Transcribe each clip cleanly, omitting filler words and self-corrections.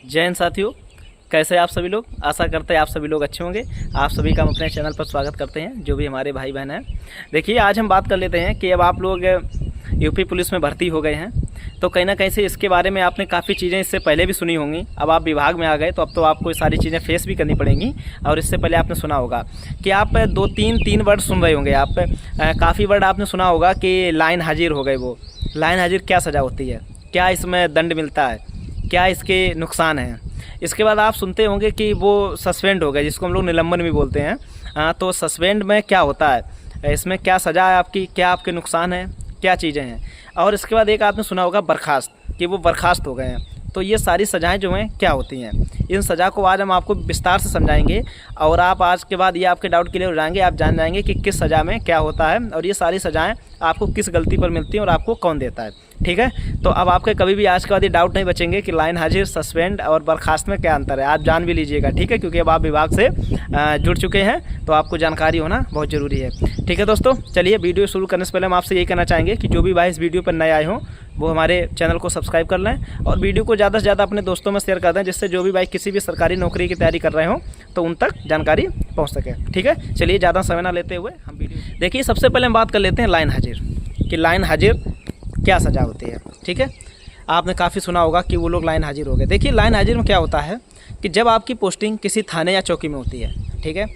जय हिंद साथियों, कैसे आप सभी लोग। आशा करते हैं आप सभी लोग अच्छे होंगे। आप सभी का हम अपने चैनल पर स्वागत करते हैं, जो भी हमारे भाई बहन हैं। देखिए, आज हम बात कर लेते हैं कि अब आप लोग यूपी पुलिस में भर्ती हो गए हैं, तो कहीं ना कहीं से इसके बारे में आपने काफ़ी चीज़ें इससे पहले भी सुनी होंगी। अब आप विभाग में आ गए तो अब तो आपको ये सारी चीज़ें फेस भी करनी पड़ेंगी। और इससे पहले आपने सुना होगा कि आप तीन वर्ड सुन रहे होंगे। आप काफ़ी वर्ड आपने सुना होगा कि लाइन हाजिर हो गए। वो लाइन हाजिर क्या सज़ा होती है, क्या इसमें दंड मिलता है, क्या इसके नुकसान हैं। इसके बाद आप सुनते होंगे कि वो सस्पेंड हो गए, जिसको हम लोग निलंबन भी बोलते हैं। तो सस्पेंड में क्या होता है, इसमें क्या सज़ा है आपकी, क्या आपके नुकसान हैं, क्या चीज़ें हैं। और इसके बाद एक आपने सुना होगा बर्खास्त, कि वो बर्खास्त हो गए हैं। तो ये सारी सज़ाएं जो हैं क्या होती हैं, इन सज़ा को आज हम आपको विस्तार से समझाएंगे। और आप आज के बाद ये आपके डाउट क्लियर हो जाएंगे। आप जान जाएंगे कि किस सज़ा में क्या होता है और ये सारी सज़ाएं आपको किस गलती पर मिलती हैं और आपको कौन देता है। ठीक है, तो अब आपके कभी भी आज के बाद ये डाउट नहीं बचेंगे कि लाइन हाजिर, सस्पेंड और बर्खास्त में क्या अंतर है। आप जान भी लीजिएगा, ठीक है, क्योंकि अब आप विभाग से जुड़ चुके हैं तो आपको जानकारी होना बहुत ज़रूरी है। ठीक है दोस्तों, चलिए वीडियो शुरू करने से पहले हम आपसे यही कहना चाहेंगे कि जो भी भाई इस वीडियो पर नए आए हों वो हमारे चैनल को सब्सक्राइब कर लें और वीडियो को ज़्यादा से ज़्यादा अपने दोस्तों में शेयर कर दें, जिससे जो भी भाई किसी भी सरकारी नौकरी की तैयारी कर रहे हों तो उन तक जानकारी पहुंच सके। ठीक है, चलिए ज़्यादा समय ना लेते हुए हम वीडियो देखिए। सबसे पहले हम बात कर लेते हैं लाइन हाजिर, कि लाइन हाजिर क्या सज़ा होती है। ठीक है, आपने काफ़ी सुना होगा कि वो लोग लाइन हाजिर हो गए। देखिए, लाइन हाजिर में क्या होता है कि जब आपकी पोस्टिंग किसी थाने या चौकी में होती है, ठीक है,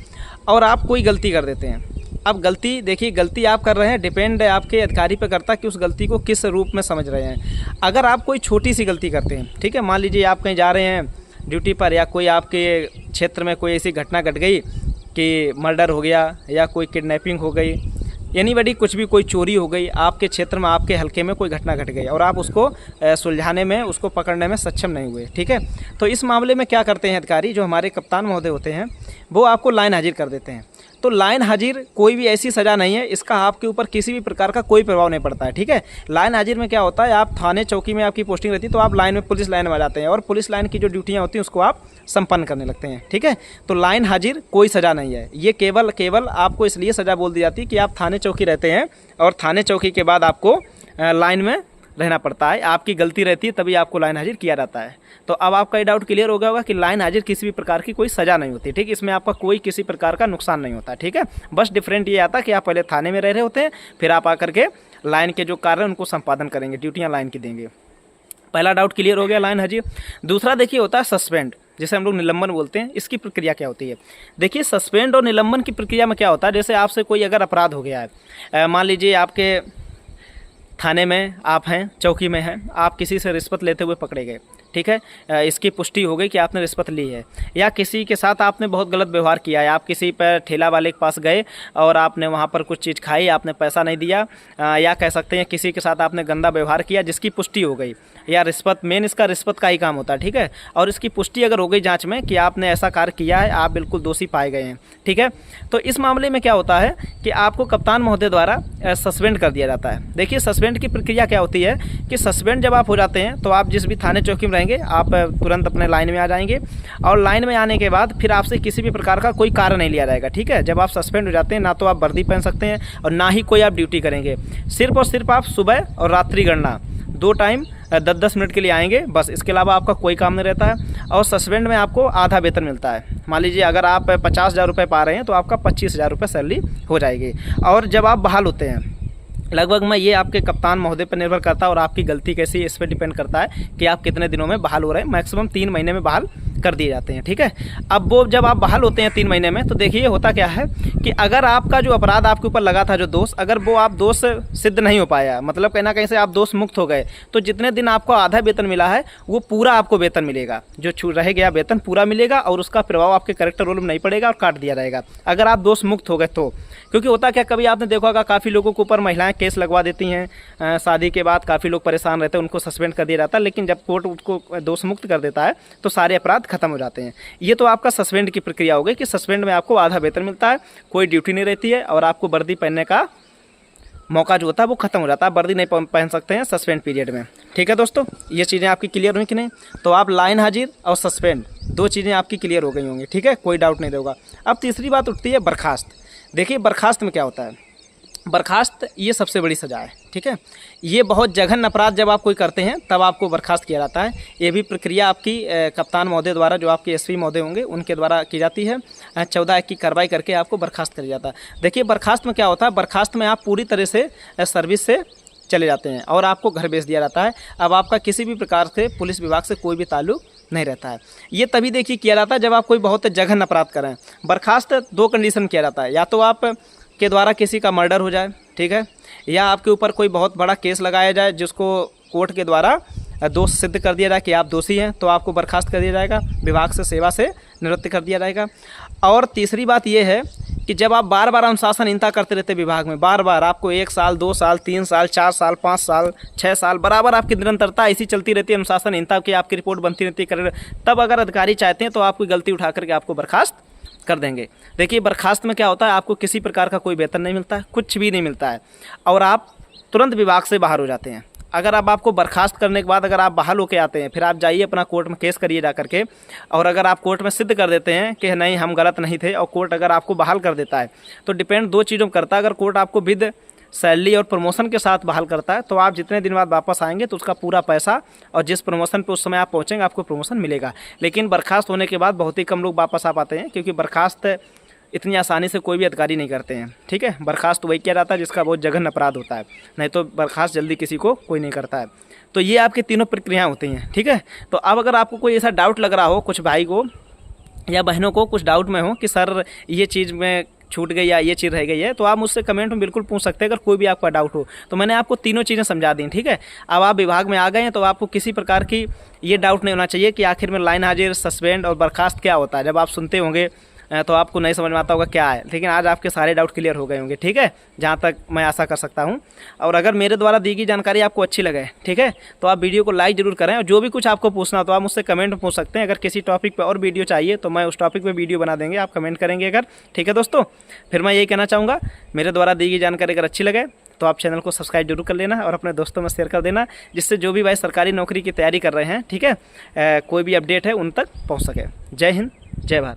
और आप कोई गलती कर देते हैं। अब गलती, देखिए, गलती आप कर रहे हैं, डिपेंड आपके अधिकारी पे करता है कि उस गलती को किस रूप में समझ रहे हैं। अगर आप कोई छोटी सी गलती करते हैं, ठीक है, मान लीजिए आप कहीं जा रहे हैं ड्यूटी पर, या कोई आपके क्षेत्र में कोई ऐसी घटना घट गई कि मर्डर हो गया या कोई किडनैपिंग हो गई, यानी बड़ी कुछ भी, कोई चोरी हो गई आपके क्षेत्र में, आपके हल्के में कोई घटना घट गई और आप उसको सुलझाने में, उसको पकड़ने में सक्षम नहीं हुए। ठीक है, तो इस मामले में क्या करते हैं अधिकारी, जो हमारे कप्तान महोदय होते हैं, वो आपको लाइन हाजिर कर देते हैं। तो लाइन हाजिर कोई भी ऐसी सज़ा नहीं है, इसका आपके ऊपर किसी भी प्रकार का कोई प्रभाव नहीं पड़ता है। ठीक है, लाइन हाजिर में क्या होता है, आप थाने चौकी में आपकी पोस्टिंग रहती है तो आप लाइन में, पुलिस लाइन में आ जाते हैं और पुलिस लाइन की जो ड्यूटियाँ होती हैं उसको आप संपन्न करने लगते हैं। ठीक है, तो लाइन हाजिर कोई सज़ा नहीं है। ये केवल आपको इसलिए सज़ा बोल दी जाती है कि आप थाने चौकी रहते हैं और थाने चौकी के बाद आपको लाइन में रहना पड़ता है, आपकी गलती रहती है तभी आपको लाइन हाजिर किया जाता है। तो अब आपका ये डाउट क्लियर हो गया होगा कि लाइन हाजिर किसी भी प्रकार की कोई सज़ा नहीं होती। ठीक, इसमें आपका कोई किसी प्रकार का नुकसान नहीं होता। ठीक है, बस डिफरेंट ये आता है कि आप पहले थाने में रह रहे होते हैं, फिर आप आकर के लाइन के जो कार्य हैं उनको संपादन करेंगे, ड्यूटियाँ लाइन की देंगे। पहला डाउट क्लियर हो गया, लाइन हाजिर। दूसरा देखिए होता है सस्पेंड, जिसे हम लोग निलंबन बोलते हैं। इसकी प्रक्रिया क्या होती है, देखिए, सस्पेंड और निलंबन की प्रक्रिया में क्या होता है, जैसे आपसे कोई अगर अपराध हो गया है, मान लीजिए आपके थाने में आप हैं, चौकी में हैं, आप किसी से रिश्वत लेते हुए पकड़े गए। ठीक है, इसकी पुष्टि हो गई कि आपने रिश्वत ली है, या किसी के साथ आपने बहुत गलत व्यवहार किया है, आप किसी पर ठेला वाले के पास गए और आपने वहाँ पर कुछ चीज़ खाई, आपने पैसा नहीं दिया, या कह सकते हैं किसी के साथ आपने गंदा व्यवहार किया जिसकी पुष्टि हो गई, या रिश्वत, मेन इसका रिश्वत का ही काम होता है। ठीक है, और इसकी पुष्टि अगर हो गई जांच में कि आपने ऐसा कार्य किया है, आप बिल्कुल दोषी पाए गए हैं। ठीक है, तो इस मामले में क्या होता है कि आपको कप्तान महोदय द्वारा सस्पेंड कर दिया जाता है। देखिए, सस्पेंड की प्रक्रिया क्या होती है कि सस्पेंड जब आप हो जाते हैं तो आप जिस भी थाने चौकी में रहेंगे आप तुरंत अपने लाइन में आ जाएंगे और लाइन में आने के बाद फिर आपसे किसी भी प्रकार का कोई कार्य नहीं लिया जाएगा। ठीक है, जब आप सस्पेंड हो जाते हैं ना तो आप वर्दी पहन सकते हैं और ना ही कोई आप ड्यूटी करेंगे। सिर्फ और सिर्फ आप सुबह और रात्रि गणना 2 टाइम 10-10 मिनट के लिए आएंगे, बस। इसके अलावा आपका कोई काम नहीं रहता है। और सस्पेंड में आपको आधा वेतन मिलता है। मान लीजिए अगर आप 50,000 रुपये पा रहे हैं तो आपका 25,000 रुपये सैलरी हो जाएगी। और जब आप बहाल होते हैं, लगभग में ये आपके कप्तान महोदय पर निर्भर करता है और आपकी गलती कैसी है इस पर डिपेंड करता है कि आप कितने दिनों में बहाल हो रहे हैं। मैक्सिमम 3 महीने में बहाल कर दिए जाते हैं। ठीक है, अब वो जब आप बहाल होते हैं 3 महीने में, तो देखिए होता क्या है कि अगर आपका जो अपराध आपके ऊपर लगा था, जो दोष, अगर वो आप दोष सिद्ध नहीं हो पाया, मतलब कहीं ना कहीं से आप दोष मुक्त हो गए, तो जितने दिन आपको आधा वेतन मिला है वो पूरा आपको वेतन मिलेगा। जो छूट रह गया वेतन पूरा मिलेगा और उसका प्रभाव आपके कैरेक्टर रोल में नहीं पड़ेगा और काट दिया जाएगा अगर आप दोष मुक्त हो गए तो। क्योंकि होता क्या, कभी आपने देखा होगा काफ़ी लोगों के ऊपर महिलाएं केस लगवा देती हैं, शादी के बाद काफ़ी लोग परेशान रहते हैं, उनको सस्पेंड कर दिया जाता है, लेकिन जब कोर्ट उसको दोष मुक्त कर देता है तो सारे अपराध खत्म हो जाते हैं। ये तो आपका सस्पेंड की प्रक्रिया हो गई कि सस्पेंड में आपको आधा वेतन मिलता है, कोई ड्यूटी नहीं रहती है और आपको वर्दी पहनने का मौका जो होता है वो खत्म हो जाता है। वर्दी नहीं पहन सकते हैं सस्पेंड पीरियड में। ठीक है दोस्तों, ये चीज़ें आपकी क्लियर हुई कि नहीं। तो आप लाइन हाजिर और सस्पेंड 2 चीज़ें आपकी क्लियर हो गई होंगी। ठीक है, कोई डाउट नहीं होगा। अब तीसरी बात उठती है बर्खास्त। देखिए, बर्खास्त में क्या होता है, बर्खास्त ये सबसे बड़ी सज़ा है, ठीक है। ये बहुत जघन्य अपराध जब आप कोई करते हैं तब आपको बर्खास्त किया जाता है। ये भी प्रक्रिया आपकी कप्तान महोदय द्वारा, जो आपके एसपी महोदय होंगे उनके द्वारा की जाती है। 14 की कार्रवाई करके आपको बर्खास्त किया जाता है। देखिए बर्खास्त में क्या होता है, बर्खास्त में आप पूरी तरह से सर्विस से चले जाते हैं और आपको घर भेज दिया जाता है। अब आपका किसी भी प्रकार से पुलिस विभाग से कोई भी ताल्लुक नहीं रहता है। ये तभी देखिए किया जाता है जब आप कोई बहुत जघन्य अपराध करें। बर्खास्त 2 कंडीशन किया जाता है, या तो आप के द्वारा किसी का मर्डर हो जाए, ठीक है, या आपके ऊपर कोई बहुत बड़ा केस लगाया जाए जिसको कोर्ट के द्वारा दोष सिद्ध कर दिया जाए कि आप दोषी हैं, तो आपको बर्खास्त कर दिया जाएगा, विभाग से सेवा से निवृत्त कर दिया जाएगा। और तीसरी बात यह है कि जब आप बार बार अनुशासनहीनता करते रहते विभाग में, बार बार आपको 1 साल 2 साल 3 साल 4 साल 5 साल 6 साल बराबर आपकी निरंतरता ऐसी चलती रहती है अनुशासनहीनता की, आपकी रिपोर्ट बनती रहती है, तब अगर अधिकारी चाहते हैं तो आपकी गलती उठा करके आपको बर्खास्त कर देंगे। देखिए बर्खास्त में क्या होता है, आपको किसी प्रकार का कोई वेतन नहीं मिलता है, कुछ भी नहीं मिलता है, और आप तुरंत विभाग से बाहर हो जाते हैं। अगर अब आपको बर्खास्त करने के बाद अगर आप बहाल होकर आते हैं, फिर आप जाइए अपना कोर्ट में केस करिए जा करके, और अगर आप कोर्ट में सिद्ध कर देते हैं कि नहीं हम गलत नहीं थे, और कोर्ट अगर आपको बहाल कर देता है, तो डिपेंड 2 चीज़ों पर करता है। अगर कोर्ट आपको विद सैलरी और प्रमोशन के साथ बहाल करता है तो आप जितने दिन बाद वापस आएंगे तो उसका पूरा पैसा और जिस प्रमोशन पे उस समय आप पहुंचेंगे आपको प्रमोशन मिलेगा। लेकिन बर्खास्त होने के बाद बहुत ही कम लोग वापस आ पाते हैं, क्योंकि बर्खास्त इतनी आसानी से कोई भी अधिकारी नहीं करते हैं, ठीक है। बर्खास्त वही किया जाता है जिसका बहुत जघन्य अपराध होता है, नहीं तो बर्खास्त जल्दी किसी को कोई नहीं करता है। तो ये आपकी तीनों प्रक्रियाएँ होती हैं, ठीक है। तो अब अगर आपको कोई ऐसा डाउट लग रहा हो, कुछ भाई को या बहनों को कुछ डाउट में हो कि सर ये चीज़ में छूट गई या ये चीज़ रह गई है, तो आप मुझसे कमेंट में बिल्कुल पूछ सकते हैं अगर कोई भी आपका डाउट हो। तो मैंने आपको तीनों चीज़ें समझा दी, ठीक है। अब आप विभाग में आ गए हैं तो आपको किसी प्रकार की ये डाउट नहीं होना चाहिए कि आखिर में लाइन हाजिर, सस्पेंड और बर्खास्त क्या होता है। जब आप सुनते होंगे तो आपको नहीं समझ में आता होगा क्या है, लेकिन आज आपके सारे डाउट क्लियर हो गए होंगे, ठीक है, जहाँ तक मैं आशा कर सकता हूँ। और अगर मेरे द्वारा दी गई जानकारी आपको अच्छी लगे, ठीक है, तो आप वीडियो को लाइक जरूर करें, और जो भी कुछ आपको पूछना हो तो आप मुझसे कमेंट में पूछ सकते हैं। अगर किसी टॉपिक पर और वीडियो चाहिए तो मैं उस टॉपिक पर वीडियो बना देंगे, आप कमेंट करेंगे अगर, ठीक है दोस्तों। फिर मैं यही कहना चाहूँगा, मेरे द्वारा दी गई जानकारी अगर अच्छी लगे तो आप चैनल को सब्सक्राइब जरूर कर लेना और अपने दोस्तों में शेयर कर देना, जिससे जो भी भाई सरकारी नौकरी की तैयारी कर रहे हैं, ठीक है, कोई भी अपडेट है उन तक पहुँच सके। जय हिंद, जय भारत।